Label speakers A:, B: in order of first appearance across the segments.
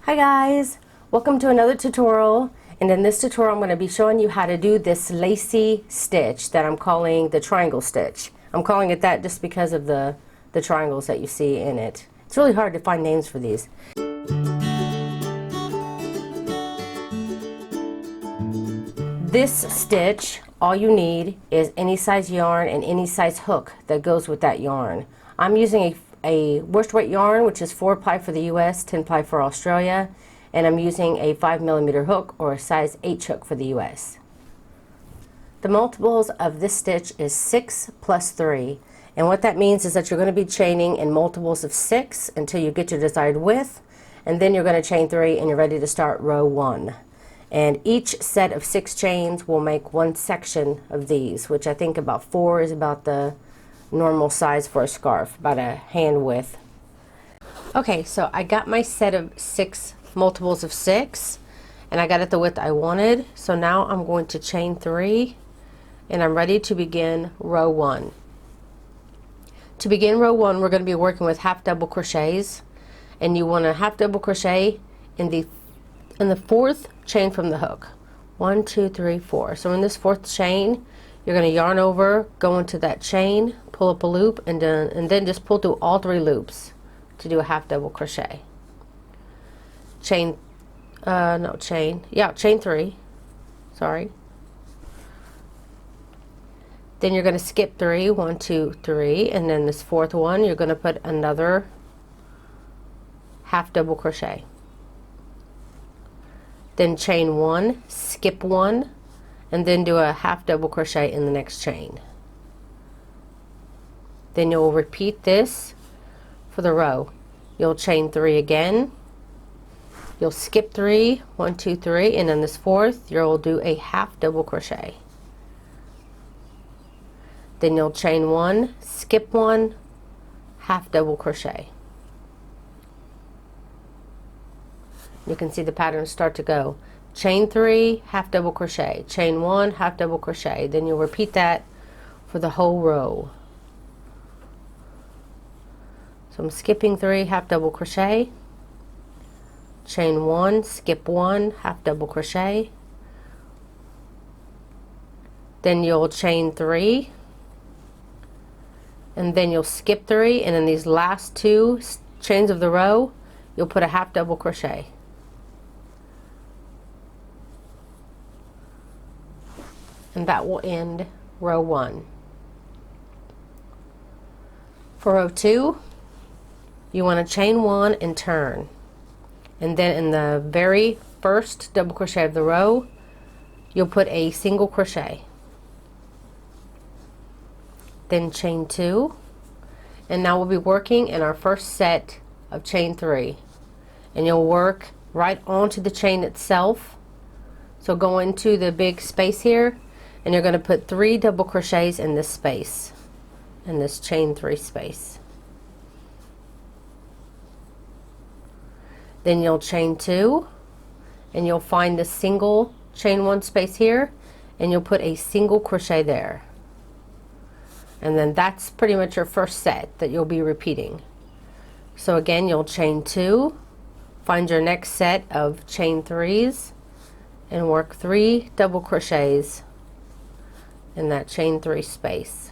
A: Hi guys, welcome to another tutorial, and in this tutorial I'm going to be showing you how to do this lacy stitch that I'm calling the triangle stitch. I'm calling it that just because of the triangles that you see in it. It's really hard to find names for these. This stitch, all you need is any size yarn and any size hook that goes with that yarn. I'm using a worsted weight yarn, which is 4-ply for the US, 10-ply for Australia, and I'm using a 5mm hook or a size H hook for the US. The multiples of this stitch is 6 plus 3, and what that means is that you're going to be chaining in multiples of 6 until you get your desired width, and then you're going to chain 3 and you're ready to start row 1. And each set of 6 chains will make one section of these, which I think about 4 is about the normal size for a scarf, about a hand width. Okay, so I got my set of 6 multiples of 6 and I got it the width I wanted. So now I'm going to chain 3 and I'm ready to begin row 1. To begin row 1, we're going to be working with half double crochets, and you want to half double crochet in the 4th chain from the hook. 1, 2, 3, 4. So in this 4th chain, you're going to yarn over, go into that chain, pull up a loop, and then just pull through all 3 loops to do a half double crochet. Chain 3. Sorry. Then you're going to skip 3, 1, 2, 3, and then this 4th one, you're going to put another half double crochet. Then chain 1, skip 1, and then do a half double crochet in the next chain. Then you'll repeat this for the row. You'll chain 3 again, you'll skip 3, 1, 2, 3, and then this 4th you'll do a half double crochet. Then you'll chain 1, skip 1, half double crochet. You can see the pattern start to go. Chain 3, half double crochet, chain 1, half double crochet. Then you'll repeat that for the whole row. So I'm skipping 3, half double crochet, chain 1, skip 1, half double crochet. Then you'll chain 3, and then you'll skip 3, and in these last 2 chains of the row you'll put a half double crochet. And that will end row 1. For row 2, you want to chain 1 and turn, and then in the very first double crochet of the row you'll put a single crochet. Then chain 2, and now we'll be working in our first set of chain 3, and you'll work right onto the chain itself. So go into the big space here, and you're going to put 3 double crochets in this space, in this chain 3 space. Then you'll chain 2, and you'll find the single chain 1 space here, and you'll put a single crochet there. And then that's pretty much your first set that you'll be repeating. So again, you'll chain 2, find your next set of chain 3s, and work 3 double crochets in that chain 3 space.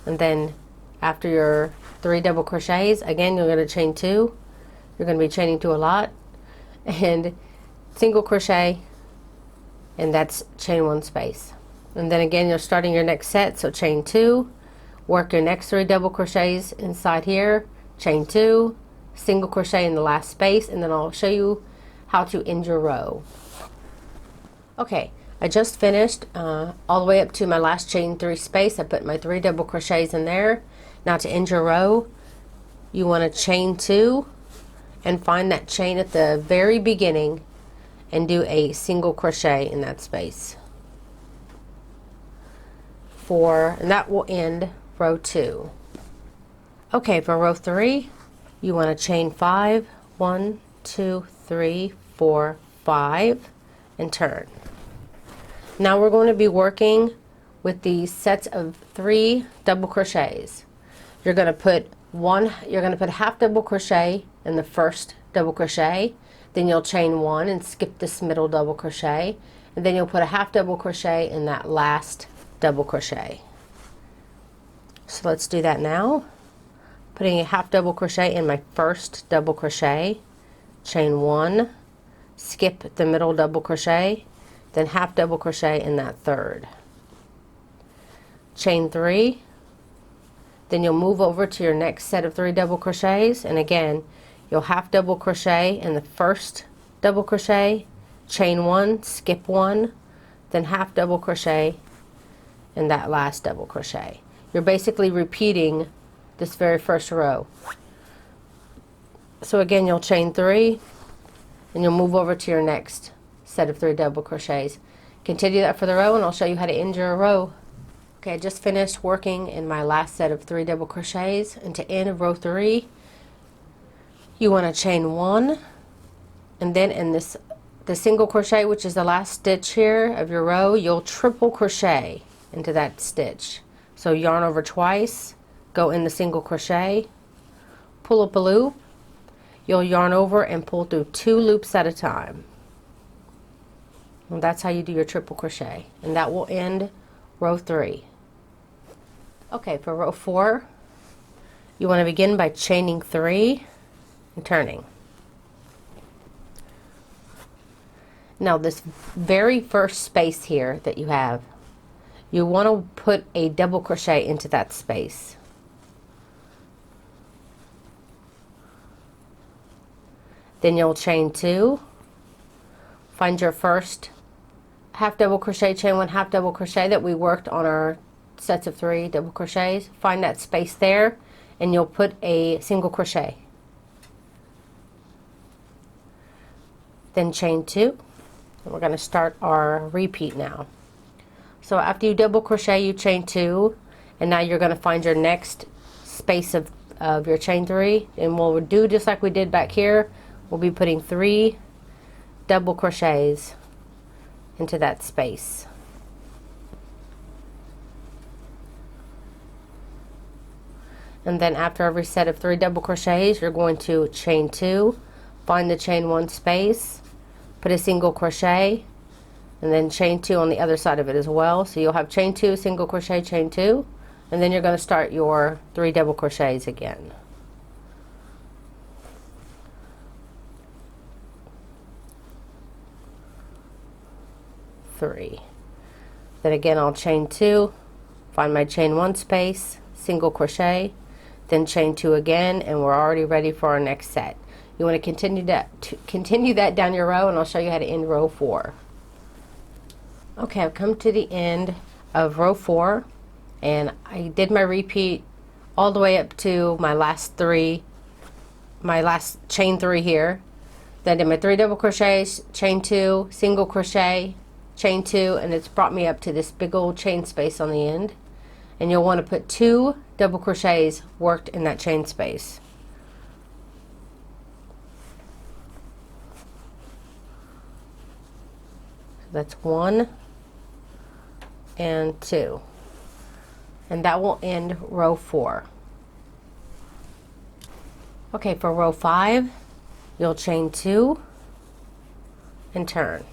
A: And then after your 3 double crochets, again you're going to chain 2. You're going to be chaining 2 a lot, and single crochet, and that's chain 1 space. And then again you're starting your next set, so chain 2, work your next 3 double crochets inside here, chain 2, single crochet in the last space, and then I'll show you how to end your row. Okay, I just finished all the way up to my last chain 3 space. I put my 3 double crochets in there. Now to end your row, you want to chain 2 and find that chain at the very beginning and do a single crochet in that space. And that will end row 2. Okay, for row 3, you want to chain 5, 1, 2, 3, 4, 5, and turn. Now we're going to be working with these sets of 3 double crochets. You're going to put you're going to put a half double crochet in the first double crochet, then you'll chain one and skip this middle double crochet, and then you'll put a half double crochet in that last double crochet. So let's do that now. Putting a half double crochet in my first double crochet, chain one, skip the middle double crochet, then half double crochet in that third. Chain three, then you'll move over to your next set of 3 double crochets, and again you'll half double crochet in the first double crochet, chain one, skip one, then half double crochet in that last double crochet. You're basically repeating this very first row. So again, you'll chain 3 and you'll move over to your next set of 3 double crochets. Continue that for the row and I'll show you how to end your row. Okay, I just finished working in my last set of 3 double crochets, and to end row 3 you want to chain 1, and then in the single crochet, which is the last stitch here of your row, you'll triple crochet into that stitch. So yarn over twice, go in the single crochet, pull up a loop, you'll yarn over and pull through 2 loops at a time. And that's how you do your triple crochet, and that will end row 3. Okay, for row 4 you want to begin by chaining 3 and turning. Now this very first space here that you have, you want to put a double crochet into that space. Then you'll chain 2, find your first half double crochet, chain 1, half double crochet that we worked on our sets of 3 double crochets. Find that space there and you'll put a single crochet. Then chain 2, and we're going to start our repeat now. So after you double crochet, you chain 2, and now you're going to find your next space of your chain 3, and we'll do just like we did back here. We'll be putting 3 double crochets into that space. And then after every set of 3 double crochets, you're going to chain 2, find the chain 1 space, put a single crochet, and then chain 2 on the other side of it as well. So you'll have chain 2, single crochet, chain 2, and then you're going to start your 3 double crochets again. Three. Then again I'll chain 2, find my chain 1 space, single crochet, then chain 2 again, and we're already ready for our next set. You want to continue that down your row, and I'll show you how to end row 4. Okay, I've come to the end of row 4, and I did my repeat all the way up to my last chain 3 here. Then I did my 3 double crochets, chain 2, single crochet, chain 2, and it's brought me up to this big old chain space on the end. And you'll want to put 2 double crochets worked in that chain space. So that's 1 and 2, and that will end row 4. Okay, for row 5 you'll chain 2 and turn.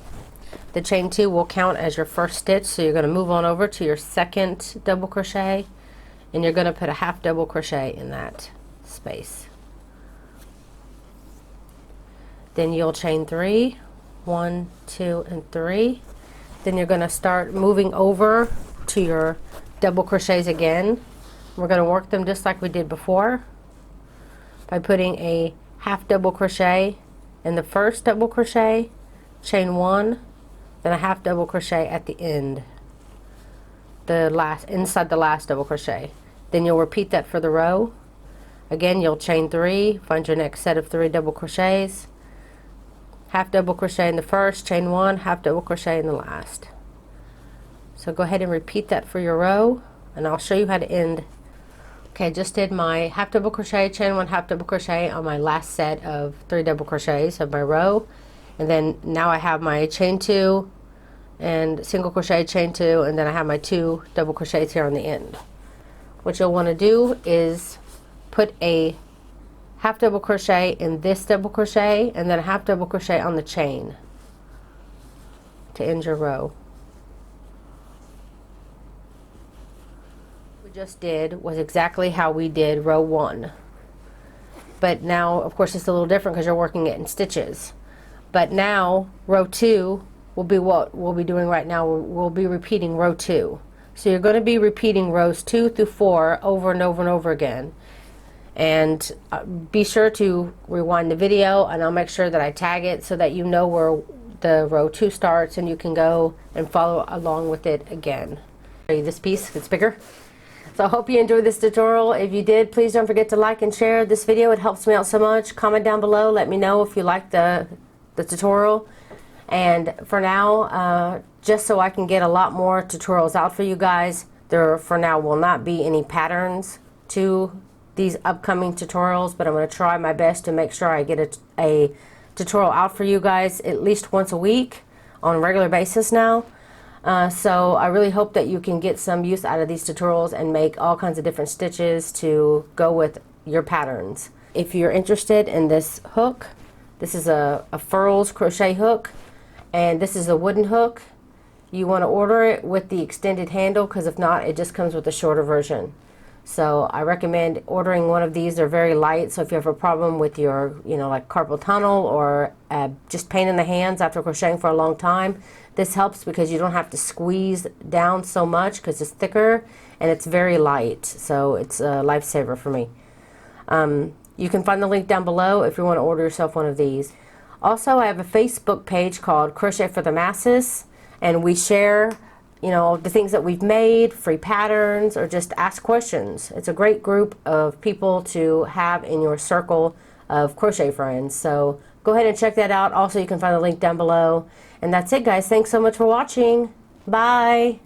A: The chain 2 will count as your first stitch, so you're going to move on over to your second double crochet, and you're going to put a half double crochet in that space. Then you'll chain 3, 1, 2, and 3. Then you're going to start moving over to your double crochets again. We're going to work them just like we did before by putting a half double crochet in the first double crochet, chain 1, then a half double crochet at the end, inside the last double crochet. Then you'll repeat that for the row. Again, you'll chain 3, find your next set of 3 double crochets, half double crochet in the first, chain 1, half double crochet in the last. So go ahead and repeat that for your row, and I'll show you how to end. Okay, I just did my half double crochet, chain 1, half double crochet on my last set of 3 double crochets of my row. And then now I have my chain 2 and single crochet, chain 2, and then I have my 2 double crochets here on the end. What you'll want to do is put a half double crochet in this double crochet and then a half double crochet on the chain to end your row. What we just did was exactly how we did row 1. But now, of course, it's a little different because you're working it in stitches. But now, row 2 will be what we'll be doing right now. We'll be repeating row 2. So you're going to be repeating rows 2 through 4 over and over and over again. And be sure to rewind the video, and I'll make sure that I tag it so that you know where the row 2 starts and you can go and follow along with it again. This piece, it's bigger. So I hope you enjoyed this tutorial. If you did, please don't forget to like and share this video. It helps me out so much. Comment down below. Let me know if you like the tutorial. And for now, just so I can get a lot more tutorials out for you guys, there for now will not be any patterns to these upcoming tutorials, but I'm going to try my best to make sure I get a tutorial out for you guys at least once a week on a regular basis now. So I really hope that you can get some use out of these tutorials and make all kinds of different stitches to go with your patterns. If you're interested in this hook, this is a furls crochet hook, and this is a wooden hook. You want to order it with the extended handle, because if not, it just comes with a shorter version. So I recommend ordering one of these. They're very light, so if you have a problem with your, like carpal tunnel or just pain in the hands after crocheting for a long time, this helps because you don't have to squeeze down so much because it's thicker and it's very light. So it's a lifesaver for me. You can find the link down below if you want to order yourself one of these. Also, I have a Facebook page called Crochet for the Masses, and we share the things that we've made, free patterns, or just ask questions. It's a great group of people to have in your circle of crochet friends. So go ahead and check that out. Also, you can find the link down below. And that's it, guys. Thanks so much for watching. Bye.